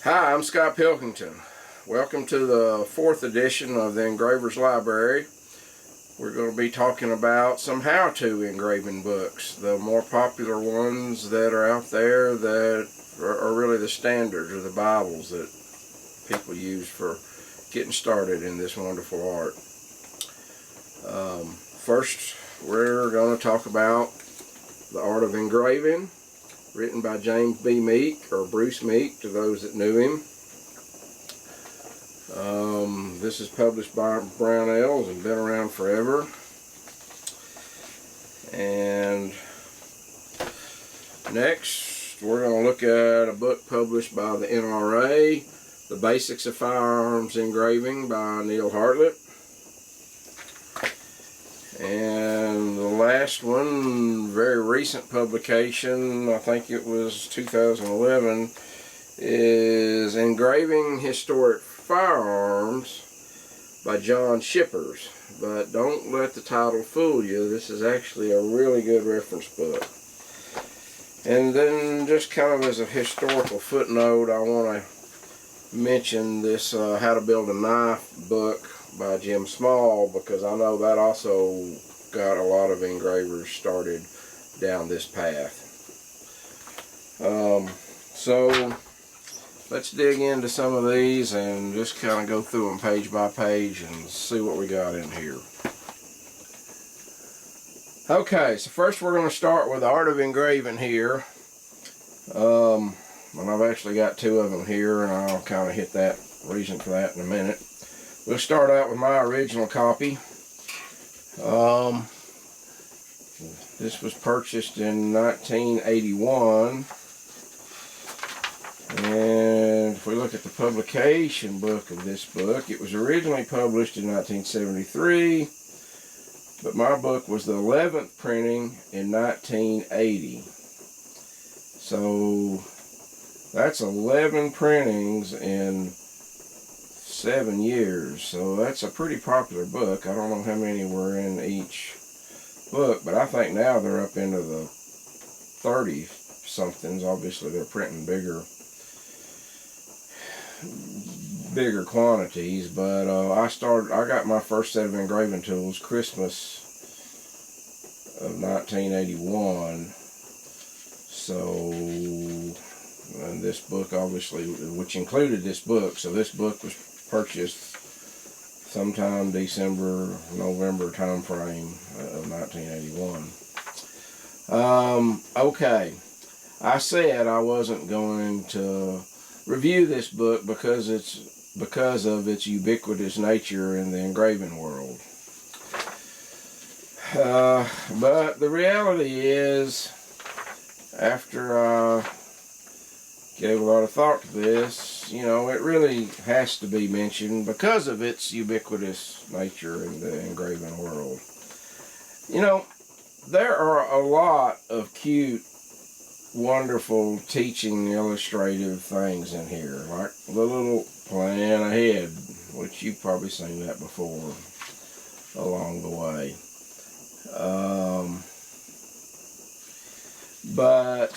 Hi, I'm Scott Pilkington. Welcome to the 4th edition of the Engravers Library. We're going to be talking about some how-to engraving books, the more popular ones that are out there that are really the standards or the Bibles that people use for getting started in this wonderful art. First, we're going to talk about the Art of Engraving, written by James B. Meek, or Bruce Meek, to those that knew him. This is published by Brownells and been around forever. And next, we're going to look at a book published by the NRA, The Basics of Firearms Engraving by Neil Hartliep. And the last one, very recent publication, I think it was 2011, is Engraving Historic Firearms by John Schippers. But don't let the title fool you, this is actually a really good reference book. And then just kind of as a historical footnote, I want to mention this How to Build a Knife book by Jim Small, because I know that also got a lot of engravers started down this path. So let's dig into some of these and just kind of go through them page by page and see what we got in here. Okay, so first we're going to start with the Art of Engraving here. And I've actually got two of them here, and I'll kind of hit that reason for that in a minute. We'll start out with my original copy. This was purchased in 1981. And if we look at the publication book of this book, it was originally published in 1973, but my book was the 11th printing in 1980. So that's 11 printings in 7 years, so that's a pretty popular book. I don't know how many were in each book, but I think now they're up into the 30 somethings. Obviously they're printing bigger quantities, but I got my first set of engraving tools Christmas of 1981. So, and this book obviously, which included this book, so this book was purchased sometime December, November time frame of 1981. Okay, I said I wasn't going to review this book because of its ubiquitous nature in the engraving world. But the reality is, after I gave a lot of thought to this, you know, it really has to be mentioned because of its ubiquitous nature in the engraving world. You know, there are a lot of cute, wonderful teaching illustrative things in here, like the little plan ahead, which you've probably seen that before along the way. But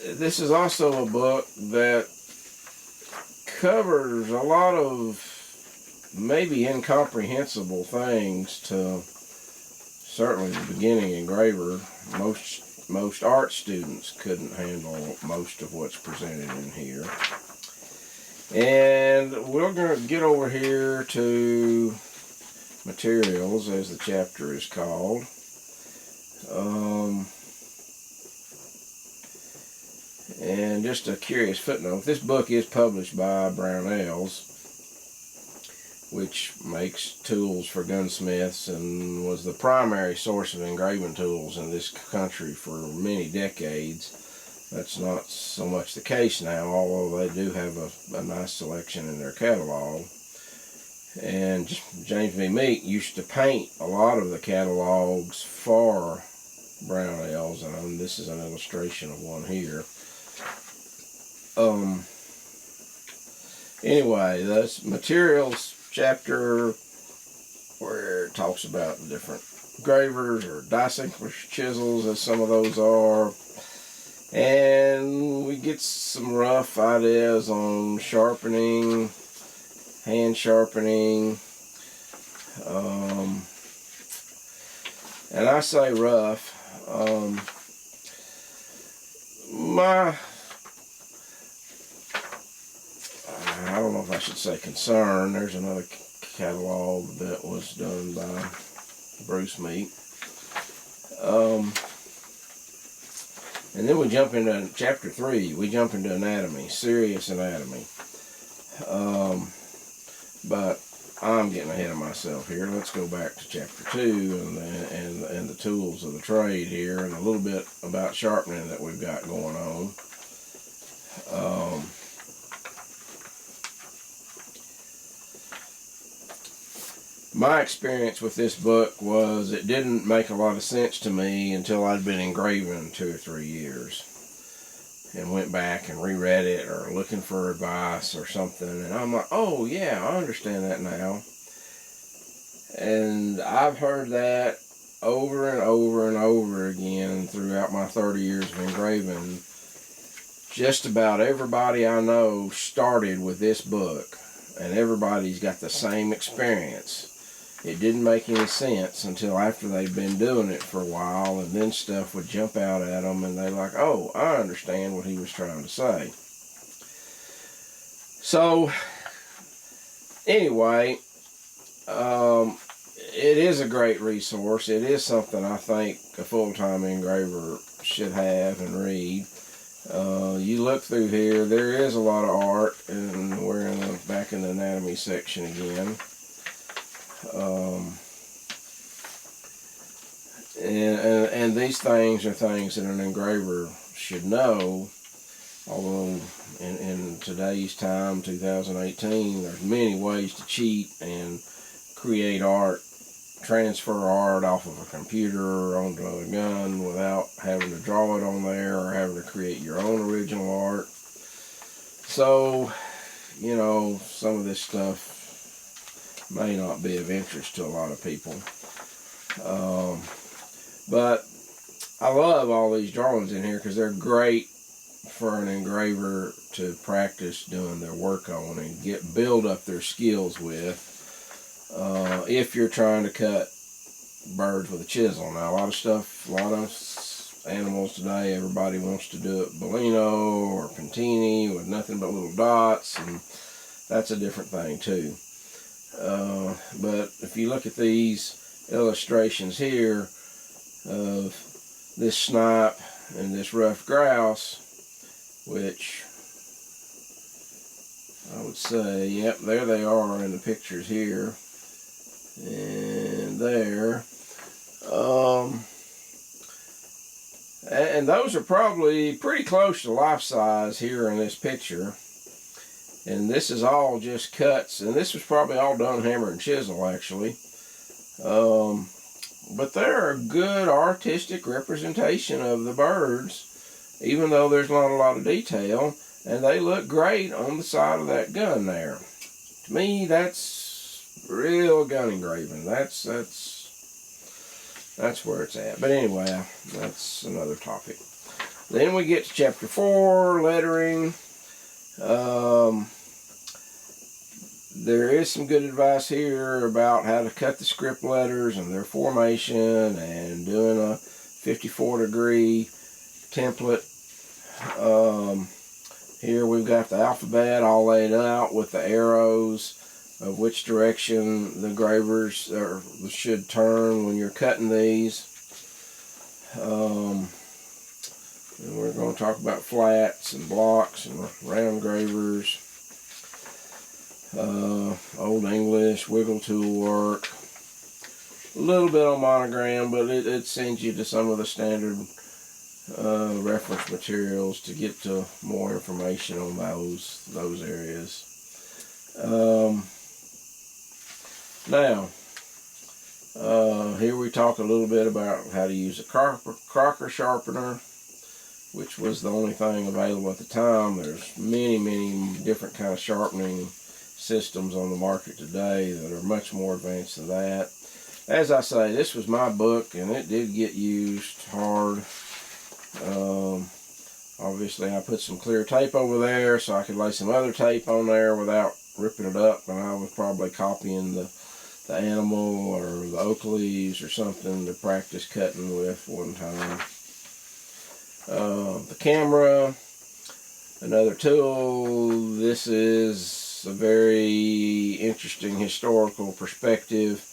this is also a book that covers a lot of maybe incomprehensible things to certainly the beginning engraver. Most art students couldn't handle most of what's presented in here. And we're going to get over here to materials, as the chapter is called. And just a curious footnote, this book is published by Brownells, which makes tools for gunsmiths and was the primary source of engraving tools in this country for many decades. That's not so much the case now, although they do have a nice selection in their catalog. And James B. Meek used to paint a lot of the catalogs for Brownells, and this is an illustration of one here. Anyway, this materials chapter, where it talks about the different engravers or die sinklers, chisels, as some of those are, and we get some rough ideas on sharpening, hand sharpening, and I say rough. I don't know if I should say concern. There's another catalog that was done by Meek. And then we jump into chapter 3. We jump into anatomy, serious anatomy. But I'm getting ahead of myself here. Let's go back to chapter 2 and the tools of the trade here, and a little bit about sharpening that we've got going on. My experience with this book was it didn't make a lot of sense to me until I'd been engraving 2 or 3 years and went back and reread it or looking for advice or something, and I'm like, oh yeah, I understand that now. And I've heard that over and over and over again throughout my 30 years of engraving. Just about everybody I know started with this book, and everybody's got the same experience. It didn't make any sense until after they'd been doing it for a while, and then stuff would jump out at them, and they're like, oh, I understand what he was trying to say. So, anyway, it is a great resource. It is something I think a full-time engraver should have and read. You look through here, there is a lot of art, and we're back in the anatomy section again. And these things are things that an engraver should know, although in today's time, 2018, there's many ways to cheat and create art, transfer art off of a computer or onto a gun without having to draw it on there or having to create your own original art. So, you know, some of this stuff may not be of interest to a lot of people. But I love all these drawings in here because they're great for an engraver to practice doing their work on and build up their skills with. If you're trying to cut birds with a chisel. Now, a lot of animals today, everybody wants to do it Bellino or Pentini with nothing but little dots, and that's a different thing too. But if you look at these illustrations here of this snipe and this rough grouse, which I would say, yep, there they are in the pictures here and there. And those are probably pretty close to life size here in this picture. And this is all just cuts, and this was probably all done hammer and chisel actually. But they're a good artistic representation of the birds, even though there's not a lot of detail, and they look great on the side of that gun there. To me, that's real gun engraving. That's where it's at. But anyway, that's another topic. Then we get to chapter 4, lettering. There is some good advice here about how to cut the script letters and their formation and doing a 54-degree template. Here we've got the alphabet all laid out with the arrows of which direction the engravers should turn when you're cutting these. And we're going to talk about flats and blocks and round engravers. Old English, wiggle tool work, a little bit on monogram, but it sends you to some of the standard reference materials to get to more information on those areas. Now, here we talk a little bit about how to use a Crocker sharpener, which was the only thing available at the time. There's many different kind of sharpening systems on the market today that are much more advanced than that. As I say, this was my book, and it did get used hard. A Obviously I put some clear tape over there so I could lay some other tape on there without ripping it up, and I was probably copying the animal or the oak leaves or something to practice cutting with one time. The camera, another tool. This is a very interesting historical perspective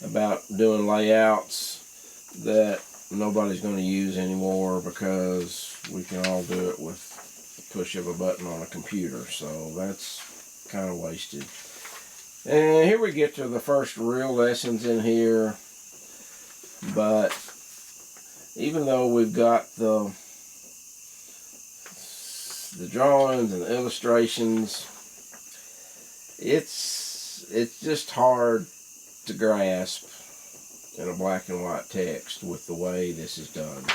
about doing layouts that nobody's going to use anymore because we can all do it with the push of a button on a computer, so that's kind of wasted. And here we get to the first real lessons in here, but even though we've got the drawings and the illustrations, it's just hard to grasp in a black and white text with the way this is done.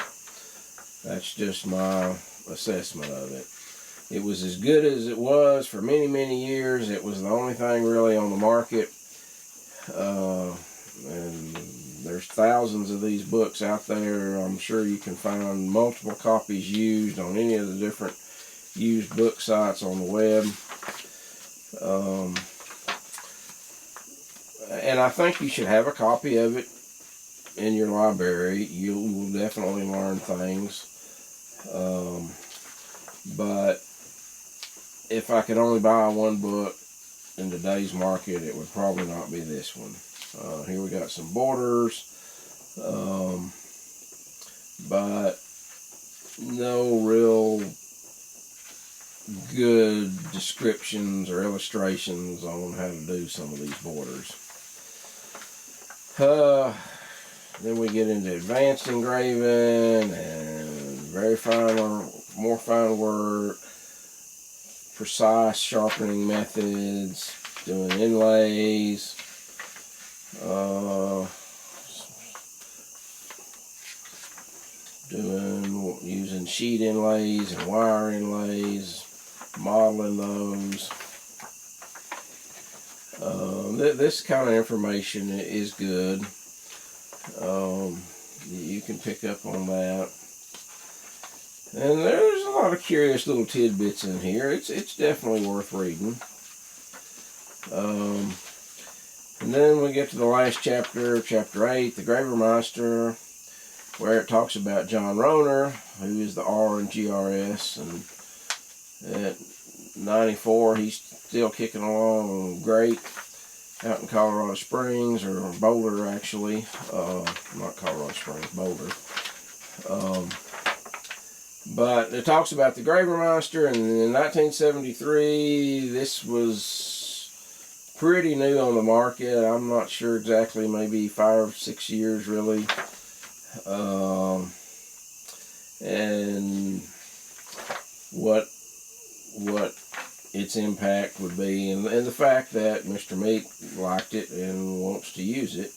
That's just my assessment of it. It was as good as it was for many, many years. It was the only thing really on the market. And there's thousands of these books out there. I'm sure you can find multiple copies used on any of the different used book sites on the web. And I think you should have a copy of it in your library. You will definitely learn things. But if I could only buy one book in today's market, it would probably not be this one. Here we got some borders, but no real good descriptions or illustrations on how to do some of these borders. Then we get into advanced engraving and very fine or more fine work, precise sharpening methods, doing inlays, using sheet inlays and wire inlays, modeling those. This kind of information is good. You can pick up on that. And there's a lot of curious little tidbits in here. It's definitely worth reading. And then we get to the last chapter, chapter 8, the Gravermeister, where it talks about John Rohner, who is the R in GRS, and at 94 he's still kicking along great out in Colorado Springs, or Boulder actually, not Colorado Springs, Boulder. But it talks about the Gravermeister, and in 1973 this was pretty new on the market. I'm not sure exactly, maybe 5 or 6 years really. And what its impact would be, and the fact that Mr. Meek liked it and wants to use it.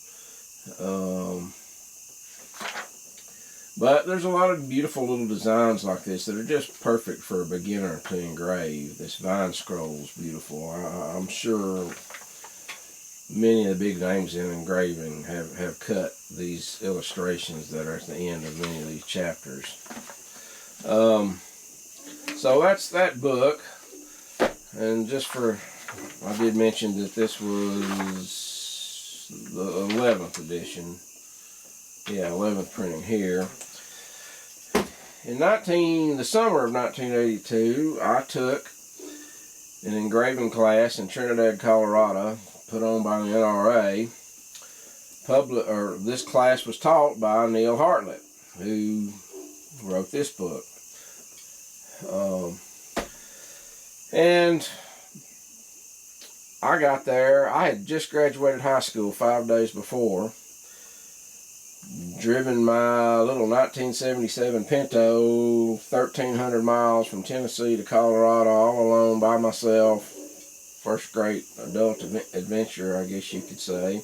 But there's a lot of beautiful little designs like this that are just perfect for a beginner to engrave. This vine scroll is beautiful. I'm sure many of the big names in engraving have cut these illustrations that are at the end of many of these chapters. So that's that book. And just for, I did mention that this was the 11th edition. Yeah, 11th printing here. In the summer of 1982, I took an engraving class in Trinidad, Colorado, put on by the NRA. This class was taught by Neil Hartliep, who wrote this book. And I got there. I had just graduated high school 5 days before. Driven my little 1977 Pinto 1,300 miles from Tennessee to Colorado all alone by myself. First great adult adventure, I guess you could say.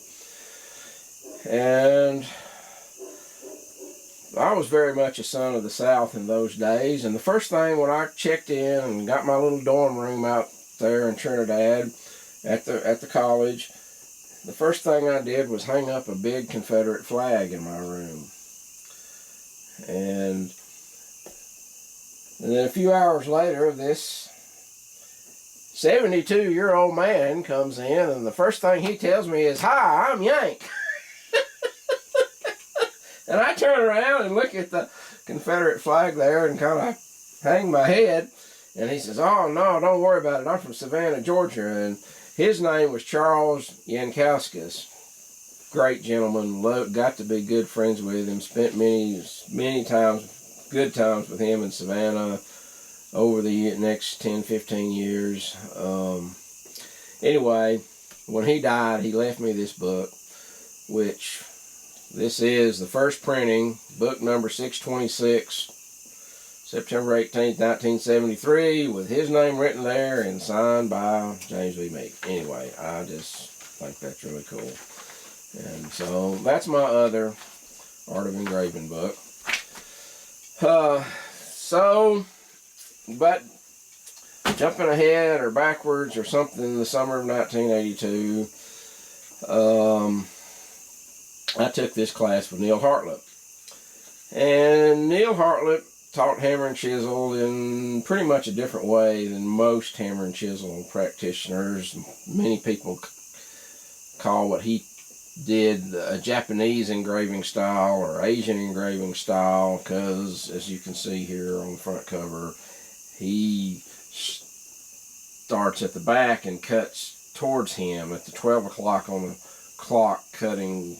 And I was very much a son of the South in those days. And the first thing when I checked in and got my little dorm room out there in Trinidad at the college, the first thing I did was hang up a big Confederate flag in my room. And And then a few hours later, this 72-year-old man comes in, and the first thing he tells me is, "Hi, I'm Yank." And I turn around and look at the Confederate flag there and kind of hang my head. And he says, "Oh, no, don't worry about it. I'm from Savannah, Georgia." And his name was Charles Yankauskas. Great gentleman. Got to be good friends with him. Spent many times, good times with him in Savannah over the next 10, 15 years. Anyway, when he died, he left me this book, which this is the first printing, book number 626, September 18th, 1973, with his name written there and signed by James B. Meek. Anyway, I just think that's really cool. And so that's my other Art of Engraving book. But jumping ahead or backwards or something in the summer of 1982, I took this class with Neil Hartliep. And Neil Hartliep taught hammer and chisel in pretty much a different way than most hammer and chisel practitioners. Many people call what he did a Japanese engraving style or Asian engraving style, because as you can see here on the front cover, he starts at the back and cuts towards him at the 12 o'clock on the clock, cutting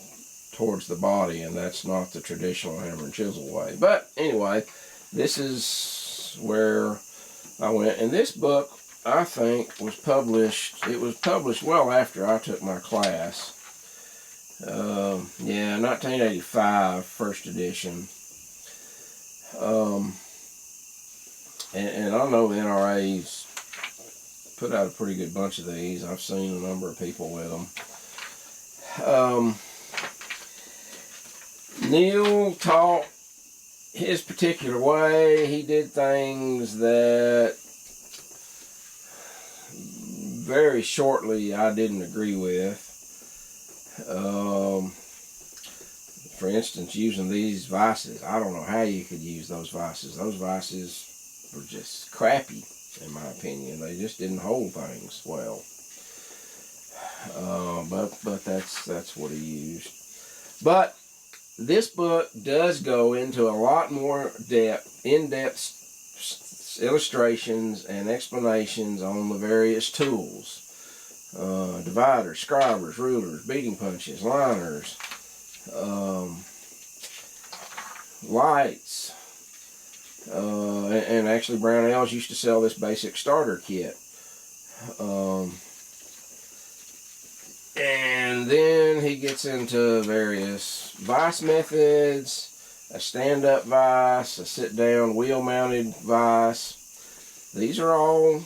towards the body, and that's not the traditional hammer and chisel way. But anyway, this is where I went. And this book, I think, was published well after I took my class. 1985, first edition. And I know the NRA's put out a pretty good bunch of these. I've seen a number of people with them. Neil taught his particular way. He did things that very shortly I didn't agree with. For instance, using these vices. I don't know how you could use those vices. Those vices were just crappy, in my opinion. They just didn't hold things well. But that's what he used. But this book does go into a lot more in-depth illustrations and explanations on the various tools. Dividers, scribers, rulers, beating punches, liners, lights, and actually Brownells used to sell this basic starter kit. And then he gets into various vise methods, a stand-up vise, a sit-down wheel-mounted vise. These are all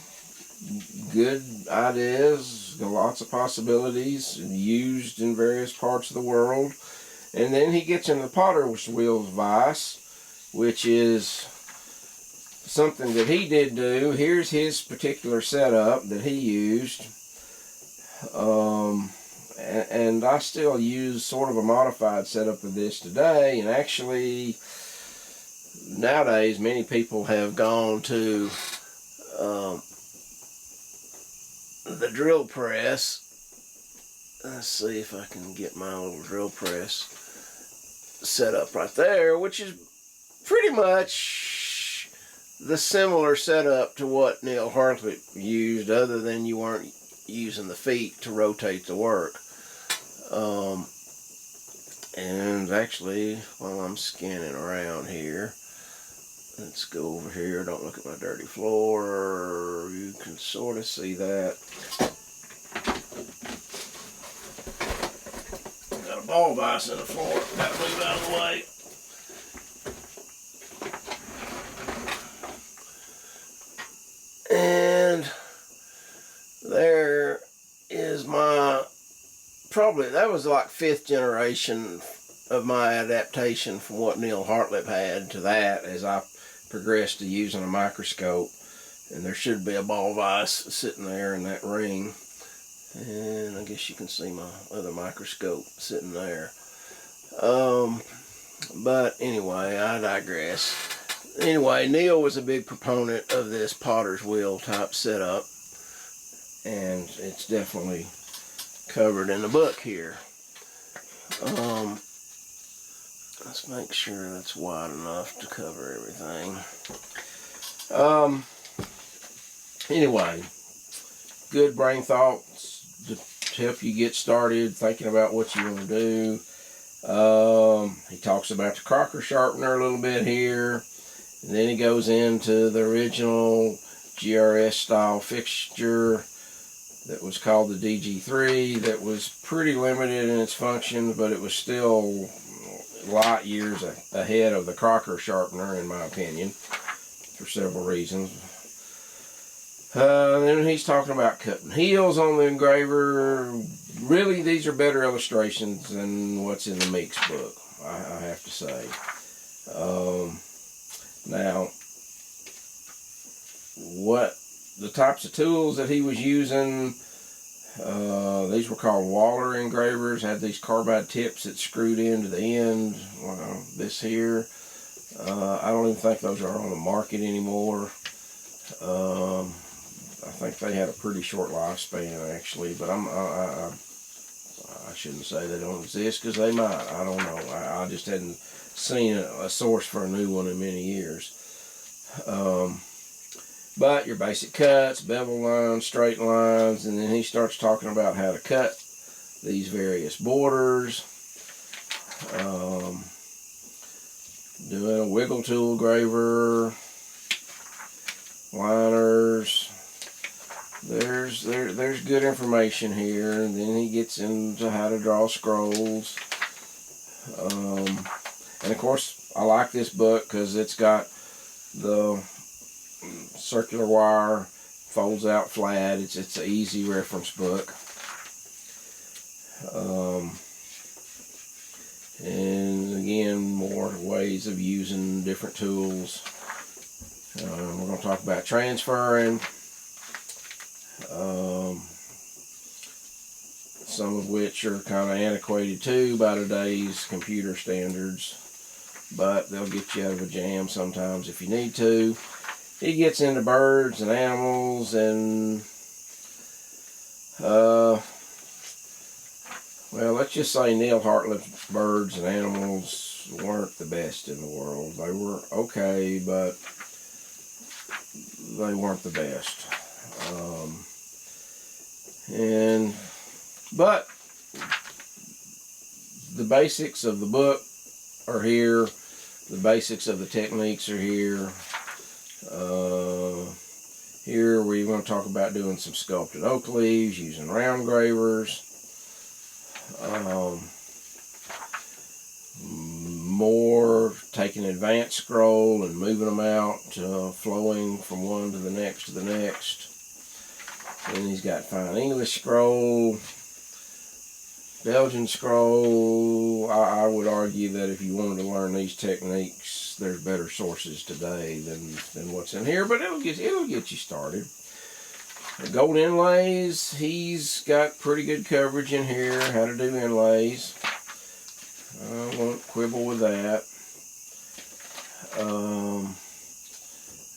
good ideas, lots of possibilities, used in various parts of the world. And then he gets into the potter's wheels vise, which is something that he did do. Here's his particular setup that he used. And I still use sort of a modified setup of this today. And actually, nowadays, many people have gone to the drill press. Let's see if I can get my little drill press set up right there, which is pretty much the similar setup to what Neil Hartliep used, other than you weren't using the feet to rotate the work. And actually, while I'm scanning around here, let's go over here. Don't look at my dirty floor. You can sort of see that. Got a ball vise in the floor. Got to move out of the way. And there is my, probably, that was like 5th generation of my adaptation from what Neil Hartliep had to that, as I progressed to using a microscope. And there should be a ball vise sitting there in that ring. And I guess you can see my other microscope sitting there. But anyway, I digress. Anyway, Neil was a big proponent of this potter's wheel type setup, and it's definitely covered in the book here. Let's make sure that's wide enough to cover everything. Anyway, good brain thoughts to help you get started thinking about what you want to do. He talks about the Crocker sharpener a little bit here, and then he goes into the original GRS style fixture that was called the DG3, that was pretty limited in its functions, but it was still light years ahead of the Crocker sharpener, in my opinion, for several reasons. Then he's talking about cutting heels on the engraver. Really, these are better illustrations than what's in the Meek's book, I have to say. Now, what the types of tools that he was using, these were called Waller engravers, had these carbide tips that screwed into the end. This here, I don't even think those are on the market anymore. I think they had a pretty short lifespan, actually, but I shouldn't say they don't exist, because they might. I don't know. I just hadn't seen a source for a new one in many years. But your basic cuts, bevel lines, straight lines, and then he starts talking about how to cut these various borders. Doing a wiggle tool engraver, liners. There's good information here, and then he gets into how to draw scrolls. And of course, I like this book because it's got the circular wire, folds out flat. It's an easy reference book. And again, more ways of using different tools. We're going to talk about transferring. Some of which are kind of antiquated too by today's computer standards, but they'll get you out of a jam sometimes if you need to. He gets into birds and animals, and well, let's just say Neil Hartliep's birds and animals weren't the best in the world. They were okay, but they weren't the best. But the basics of the book are here. The basics of the techniques are here. Here we're going to talk about doing some sculpted oak leaves using round engravers. More taking advanced scroll and moving them out, flowing from one to the next to the next. Then he's got fine English scroll, Belgian scroll. I would argue that if you wanted to learn these techniques, there's better sources today than what's in here, but it'll get you started. The gold inlays, he's got pretty good coverage in here, how to do inlays. I won't quibble with that.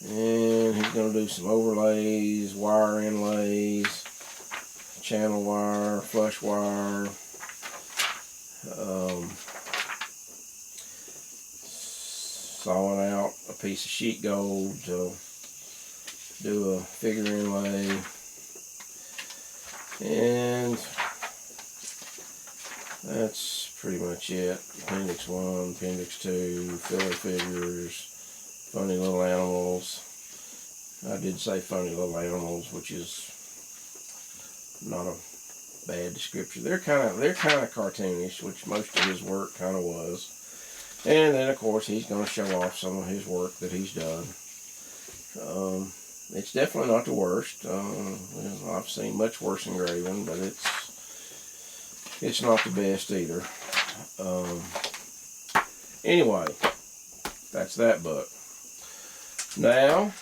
And he's going to do some overlays, wire inlays, channel wire, flush wire, sawing out a piece of sheet gold to do a figure inlay, and that's pretty much it. Appendix 1, Appendix 2, filler figures, funny little animals. I did say funny little animals, which is not a bad description. They're kind of cartoonish, which most of his work kind of was. And then of course he's going to show off some of his work that he's done. It's definitely not the worst. I've seen much worse engraving, but it's not the best either. Anyway, that's that book. Now,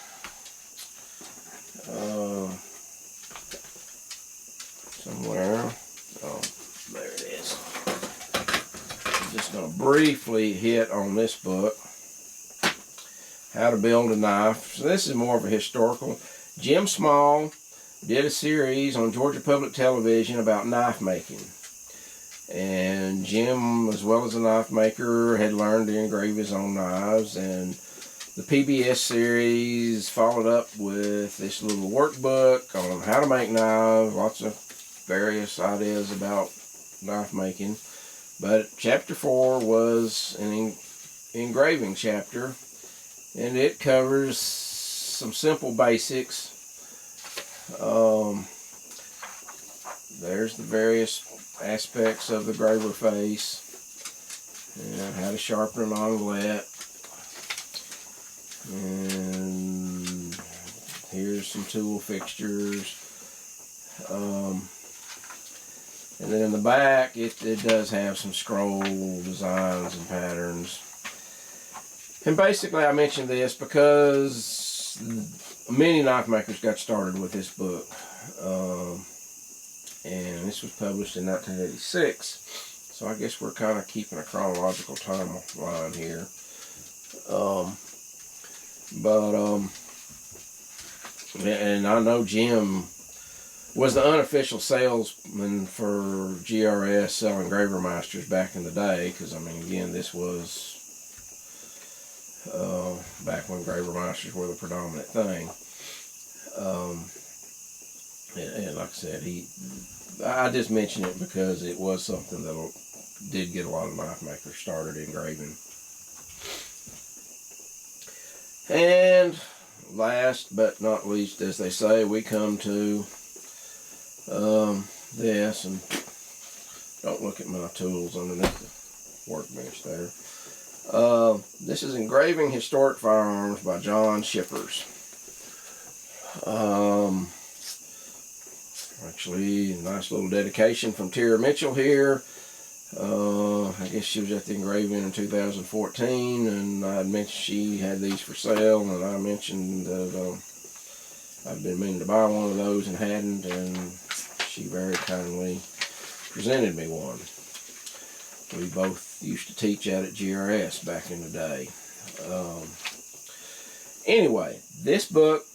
somewhere, oh, there it is. I'm just going to briefly hit on this book. how to build a knife. So this is more of a historical. Jim Small did a series on Georgia Public Television about knife making. And Jim, as well as a knife maker, had learned to engrave his own knives. And the PBS series followed up with this little workbook on how to make knives, lots of various ideas about knife making. But chapter 4 was an engraving chapter, and it covers some simple basics. There's the various aspects of the engraver face, and how to sharpen an onglet, and here's some tool fixtures. And then in the back, it does have some scroll designs and patterns. And basically, I mentioned this because many knife makers got started with this book. And this was published in 1986. So I guess we're kind of keeping a chronological timeline here. And I know Jim was the unofficial salesman for GRS selling Engraver Masters back in the day, because I mean, again, this was back when Engraver Masters were the predominant thing. And like I said, I just mention it because it was something that did get a lot of knife makers started engraving. And last but not least, as they say, we come to this, and don't look at my tools underneath the workbench there. This is Engraving Historic Firearms by John Schippers. Actually, a nice little dedication from Tara Mitchell here. I guess she was at the engraving in 2014, and I mentioned she had these for sale, and I mentioned that I'd been meaning to buy one of those and hadn't, and she very kindly presented me one. We both used to teach out at GRS back in the day. Anyway, this book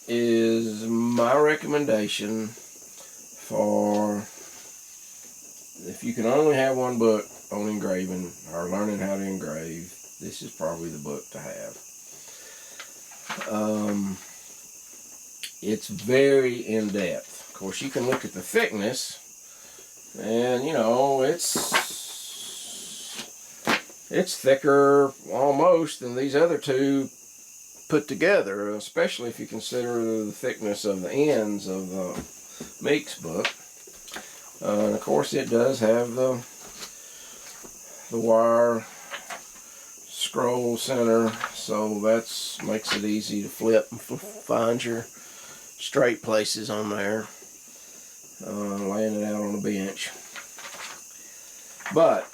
is my recommendation for, if you can only have one book on engraving or learning how to engrave, this is probably the book to have. It's very in-depth. Of course, you can look at the thickness, and you know, it's thicker almost than these other two put together, especially if you consider the thickness of the ends of the Meek's book. And of course, it does have the wire scroll center, so that makes it easy to flip and find your straight places on there, laying it out on a bench. But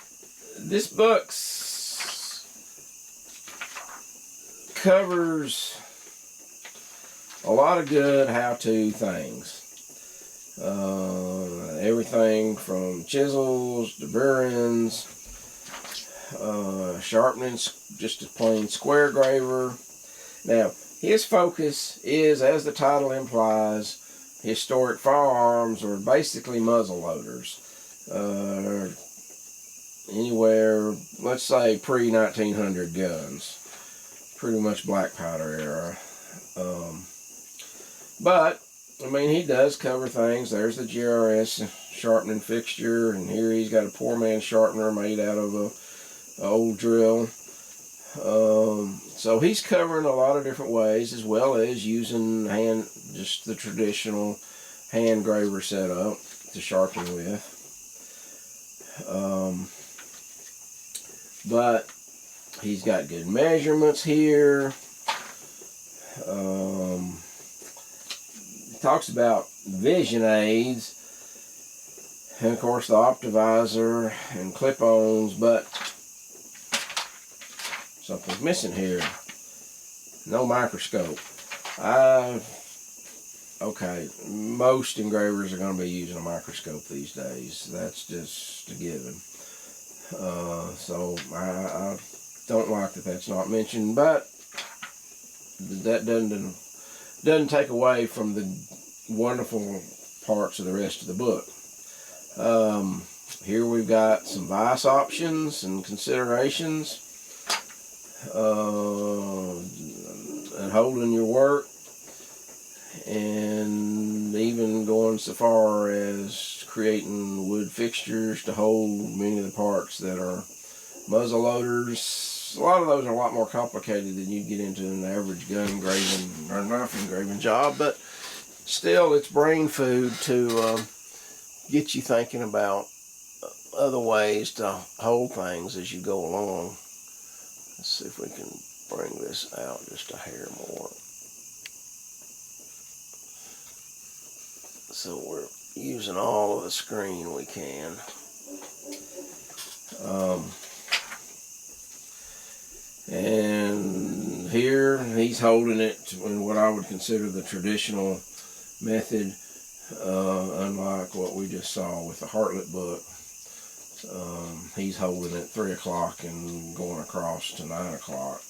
this book covers a lot of good how-to things. Everything from chisels to burins, sharpening just a plain square graver. Now, his focus is, as the title implies, historic firearms, or basically muzzle loaders. Anywhere, let's say pre-1900 guns. Pretty much black powder era. But I mean, he does cover things. There's the GRS sharpening fixture, and here he's got a poor man's sharpener made out of a old drill. So he's covering a lot of different ways, as well as using just the traditional hand graver setup to sharpen with. But he's got good measurements here. Talks about vision aids, and of course the optivisor and clip-ons, but something's missing here. No microscope. Okay, most engravers are going to be using a microscope these days. That's just a given. So I don't like that that's not mentioned, but that doesn't take away from the wonderful parts of the rest of the book. Here we've got some vise options and considerations, and holding your work, and even going so far as creating wood fixtures to hold many of the parts that are muzzle loaders. A lot of those are a lot more complicated than you get into an average gun engraving or knife engraving job, but still it's brain food to get you thinking about other ways to hold things as you go along. Let's see if we can bring this out just a hair more. So we're using all of the screen we can. And here he's holding it in what I would consider the traditional method, unlike what we just saw with the Hartliep book. He's holding it 3 o'clock and going across to 9 o'clock.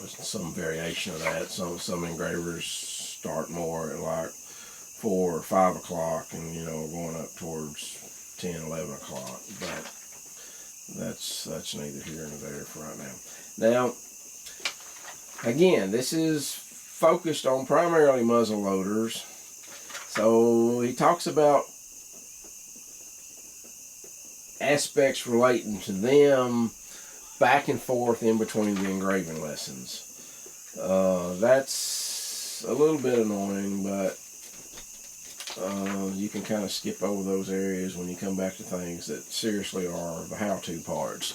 Some variation of that. Some engravers start more at like 4 or 5 o'clock and, you know, going up towards 10, 11 o'clock. But that's neither here nor there for right now. Now, again, this is focused on primarily muzzle loaders. So he talks about aspects relating to them back and forth in between the engraving lessons. That's a little bit annoying, but you can kind of skip over those areas when you come back to things that seriously are the how-to parts.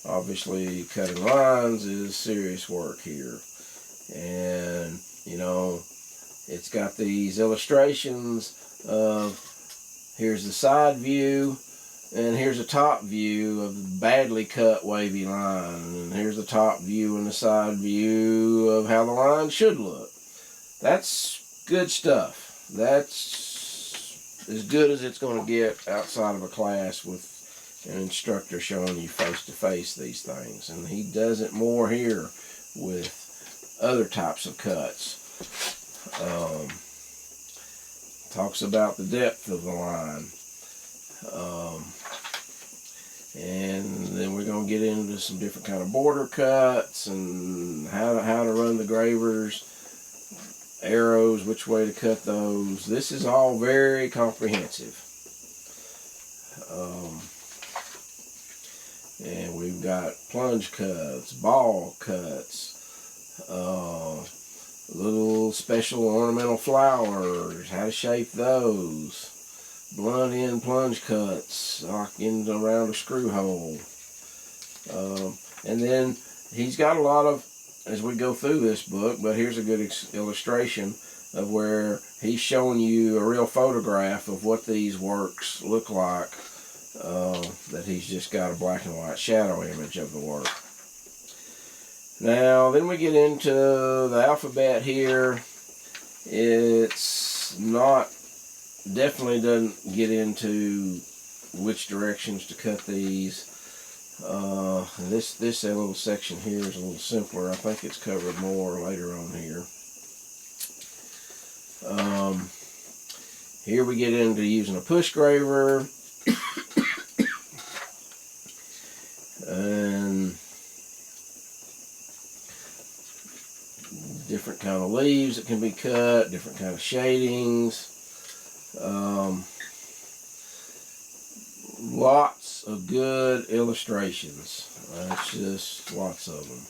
Obviously, cutting lines is serious work here. And, you know, it's got these illustrations of here's the side view, and here's a top view of the badly cut wavy line, and here's the top view and the side view of how the line should look. That's good stuff. That's as good as it's going to get outside of a class with an instructor showing you face to face these things. And he does it more here with other types of cuts. Talks about the depth of the line. And then we're going to get into some different kind of border cuts and how to run the gravers, arrows, which way to cut those. This is all very comprehensive. And we've got plunge cuts, ball cuts, little special ornamental flowers, how to shape those, blunt end plunge cuts, lock in around a screw hole. And then he's got a lot of, as we go through this book, but here's a good illustration of where he's showing you a real photograph of what these works look like, that he's just got a black and white shadow image of the work. Now, then we get into the alphabet here. It's not, definitely doesn't get into which directions to cut these. This little section here is a little simpler. I think it's covered more later on here. Here we get into using a push graver. And different kind of leaves that can be cut, different kind of shadings. Lots of good illustrations. That's just lots of them.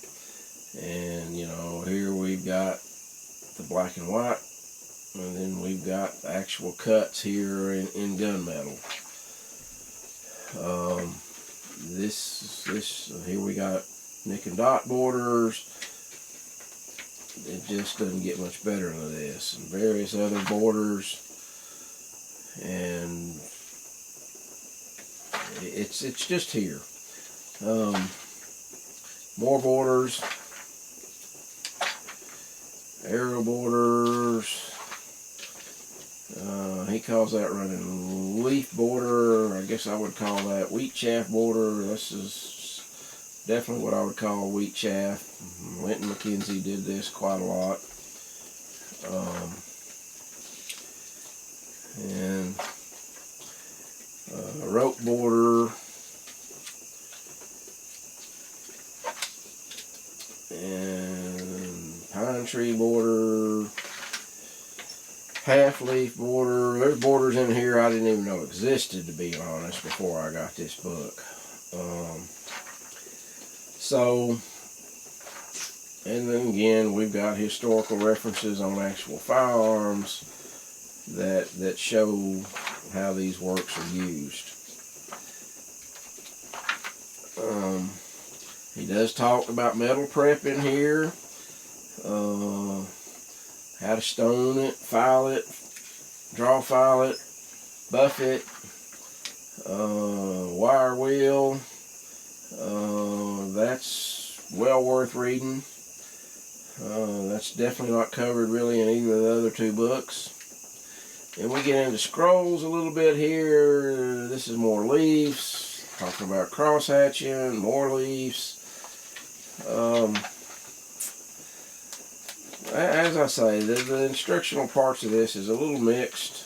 And, you know, here we've got the black and white, and then we've got the actual cuts here in gunmetal. Here we got nick and dot borders. It just doesn't get much better than this. And various other borders. And it's just here. More borders. Arrow borders. He calls that running leaf border. I guess I would call that wheat chaff border. This is definitely what I would call wheat chaff. Linton McKenzie did this quite a lot. And rope border, and pine tree border, half leaf border. There's borders in here I didn't even know existed, to be honest, before I got this book. And then again, we've got historical references on actual firearms that show how these works are used. He does talk about metal prep in here, how to stone it, file it, draw file it, buff it, wire wheel. That's well worth reading. That's definitely not covered really in either of the other two books. And we get into scrolls a little bit here. This is more leaves, talking about cross hatching, more leaves. As I say, the instructional parts of this is a little mixed,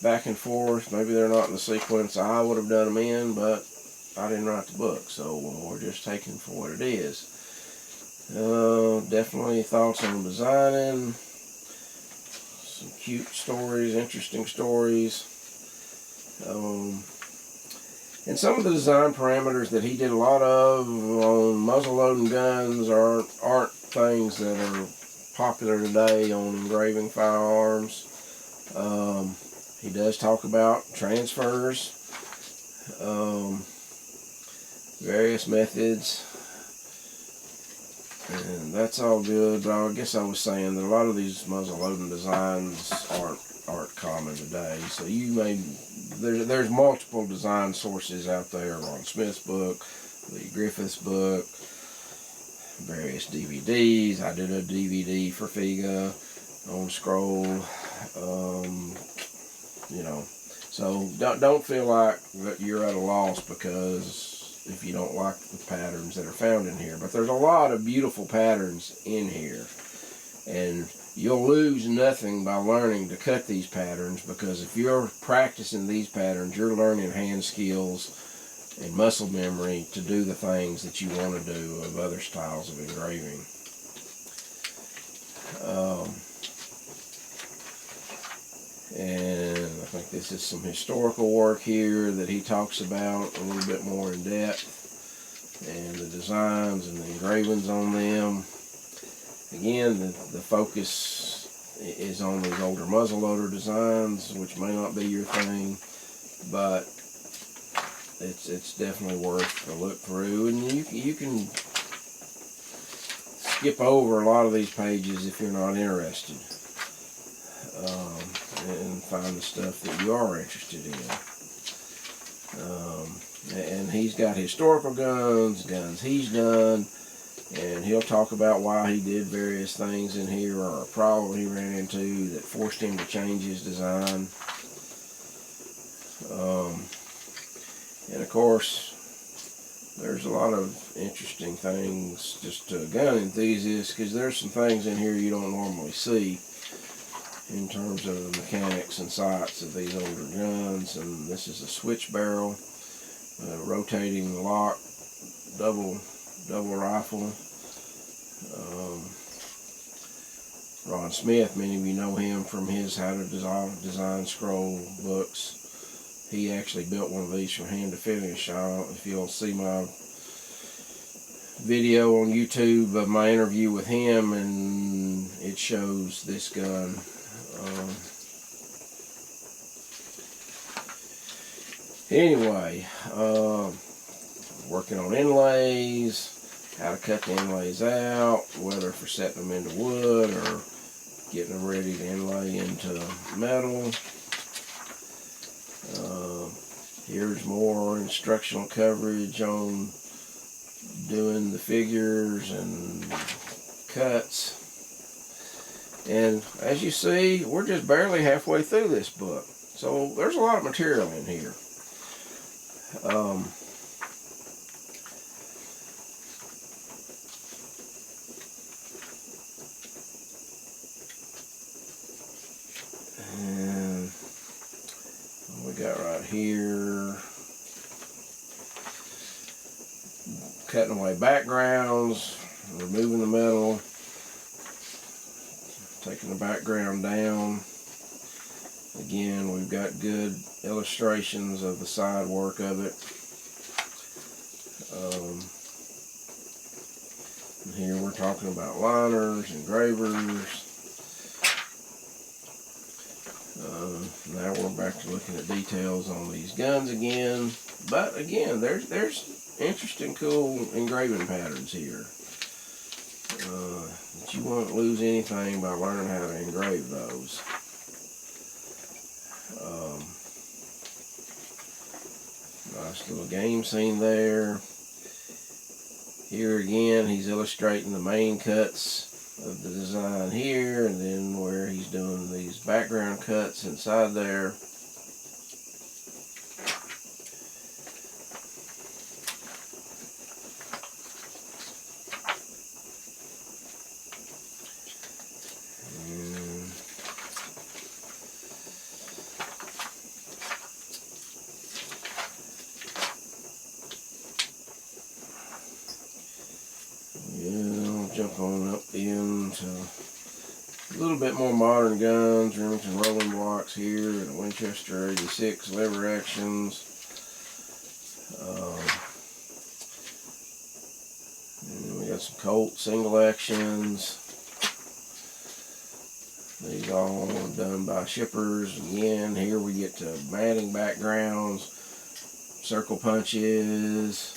back and forth. Maybe they're not in the sequence I would have done them in, but I didn't write the book, so we're just taking for what it is. Definitely thoughts on designing. Some cute stories, interesting stories. And some of the design parameters that he did a lot of on muzzle loading guns aren't things that are popular today on engraving firearms. He does talk about transfers, various methods, and that's all good. But I guess I was saying that a lot of these muzzle loading designs aren't common today. So there's multiple design sources out there on Smith's book, Lee Griffith's book, various DVDs. I did a DVD for Figa on scroll. So don't feel like that you're at a loss because if you don't like the patterns that are found in here. But there's a lot of beautiful patterns in here, and you'll lose nothing by learning to cut these patterns, because if you're practicing these patterns, you're learning hand skills and muscle memory to do the things that you want to do of other styles of engraving. And I think this is some historical work here that he talks about a little bit more in depth, and the designs and the engravings on them. Again, the focus is on these older muzzleloader designs, which may not be your thing, but it's definitely worth a look through. And you can skip over a lot of these pages if you're not interested, and find the stuff that you are interested in. And he's got historical guns he's done, and he'll talk about why he did various things in here, or a problem he ran into that forced him to change his design. And of course, there's a lot of interesting things just to gun enthusiasts, because there's some things in here you don't normally see in terms of the mechanics and sights of these older guns. And this is a switch barrel, rotating lock, double rifle. Ron Smith, many of you know him from his How to Design Scroll books. He actually built one of these from hand to finish. If you'll see my video on YouTube of my interview with him, and it shows this gun. Anyway, working on inlays, how to cut the inlays out, whether for setting them into wood or getting them ready to inlay into metal. Here's more instructional coverage on doing the figures and cuts. And as you see, we're just barely halfway through this book. So there's a lot of material in here. And what we got right here, cutting away backgrounds, removing the metal, taking the background down. Again, we've got good illustrations of the side work of it. And here we're talking about liners, engravers. Now we're back to looking at details on these guns again. But again, there's interesting, cool engraving patterns here. That you won't lose anything by learning how to engrave those. Nice little game scene there. Here again, he's illustrating the main cuts of the design here, and then where he's doing these background cuts inside there. Jump on up into a little bit more modern guns, Remington rolling blocks here, and Winchester 86 lever actions. And then we got some Colt single actions. These all done by Schippers. Again, here we get to matting backgrounds, circle punches.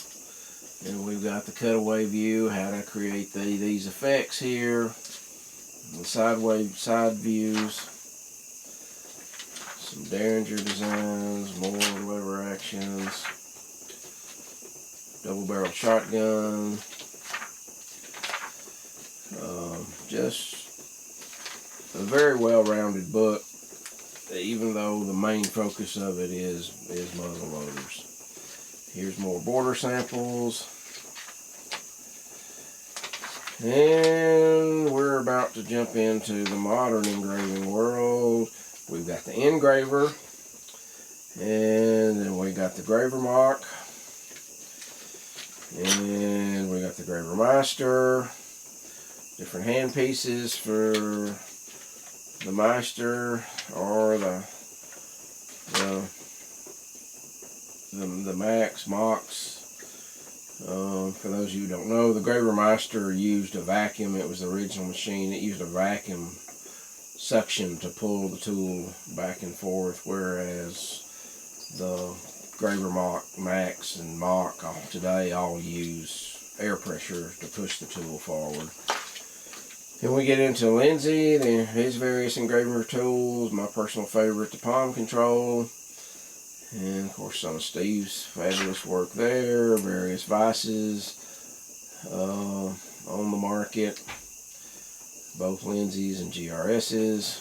And we've got the cutaway view, how to create these effects here. The side views. Some Derringer designs, more lever actions. Double barrel shotgun. Just a very well-rounded book, even though the main focus of it is muzzle loaders. Here's more border samples. And we're about to jump into the modern engraving world. We've got the engraver, and then we got the graver mock, and we got the graver master. Different hand pieces for the master, or the mocks. For those of you who don't know, the Engraver Master used a vacuum. It was the original machine. It used a vacuum suction to pull the tool back and forth, whereas the Engraver Max and Mock today all use air pressure to push the tool forward. Then we get into Lindsay, his various engraver tools. My personal favorite, the palm control. And of course some of Steve's fabulous work there, various vices on the market, both Lindsay's and GRS's.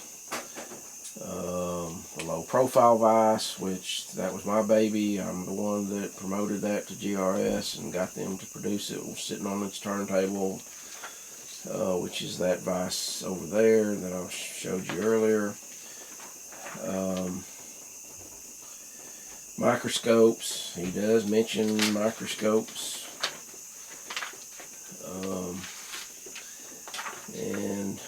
The low profile vise, which that was my baby. I'm the one that promoted that to GRS and got them to produce it. It was sitting on its turntable, which is that vise over there that I showed you earlier. Microscopes, he does mention microscopes. And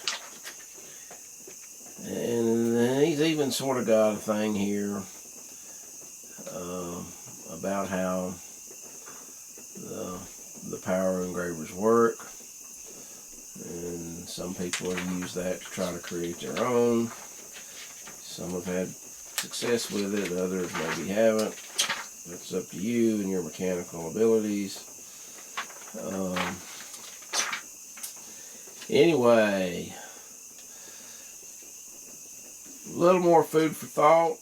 he's even sort of got a thing here about how the power engravers work, and some people have used that to try to create their own. Some have had success with it, others maybe haven't. That's up to you and your mechanical abilities. Anyway, a little more food for thought.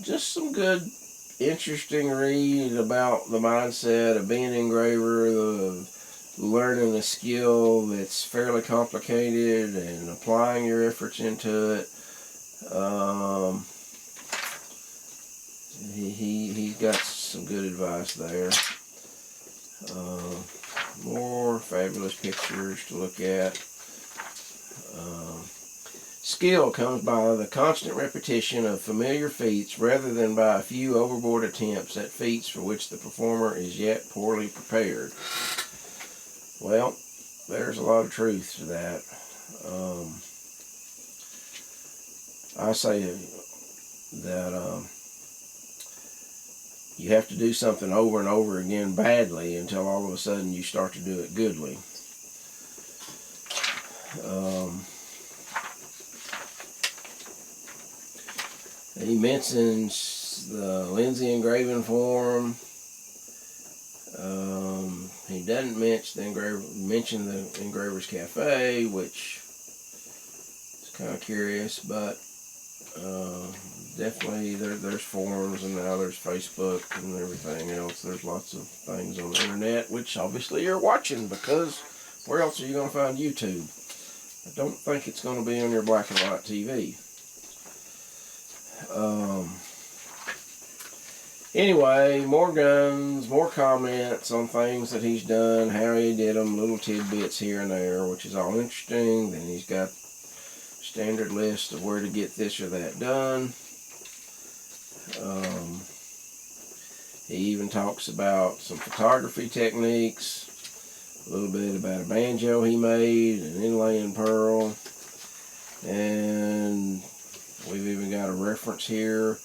Just some good, interesting read about the mindset of being an engraver, the learning a skill that's fairly complicated and applying your efforts into it. He's got some good advice there. More fabulous pictures to look at. Skill comes by the constant repetition of familiar feats rather than by a few overboard attempts at feats for which the performer is yet poorly prepared. Well, there's a lot of truth to that. I say that you have to do something over and over again badly until all of a sudden you start to do it goodly. He mentions the Lindsay engraving forum. He doesn't mention the Engravers Cafe, which is kind of curious, but definitely there's forums, and now there's Facebook and everything else. There's lots of things on the internet, which obviously you're watching, because where else are you going to find YouTube? I don't think it's going to be on your black and white TV. Anyway, more guns, more comments on things that he's done, how he did them, little tidbits here and there, which is all interesting. Then he's got standard list of where to get this or that done. He even talks about some photography techniques, a little bit about a banjo he made, an inlaying pearl, and we've even got a reference here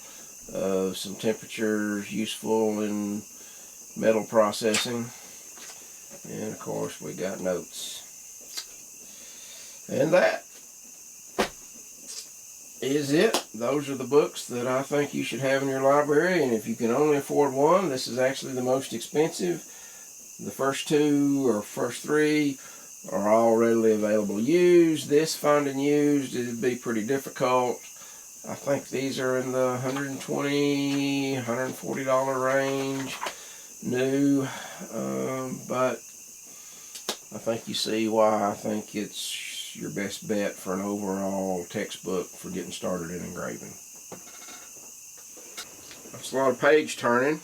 of some temperatures useful in metal processing, and of course we got notes. And that is it. Those are the books that I think you should have in your library, and if you can only afford one, this is actually the most expensive. The first two or first three are all readily available used. This, finding used, it'd be pretty difficult. I think these are in the $120, $140 range, new, but I think you see why I think it's your best bet for an overall textbook for getting started in engraving. That's a lot of page turning.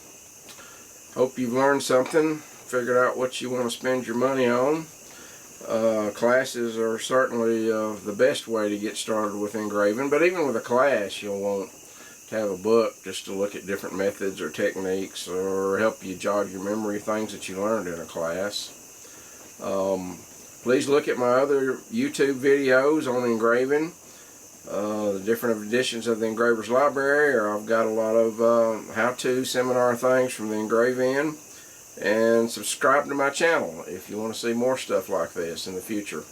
Hope you've learned something, figured out what you want to spend your money on. Classes are certainly the best way to get started with engraving, but even with a class you'll want to have a book just to look at different methods or techniques, or help you jog your memory, things that you learned in a class. Please look at my other YouTube videos on engraving, the different editions of the Engravers Library, or I've got a lot of how-to seminar things from the Engraving. And subscribe to my channel if you want to see more stuff like this in the future.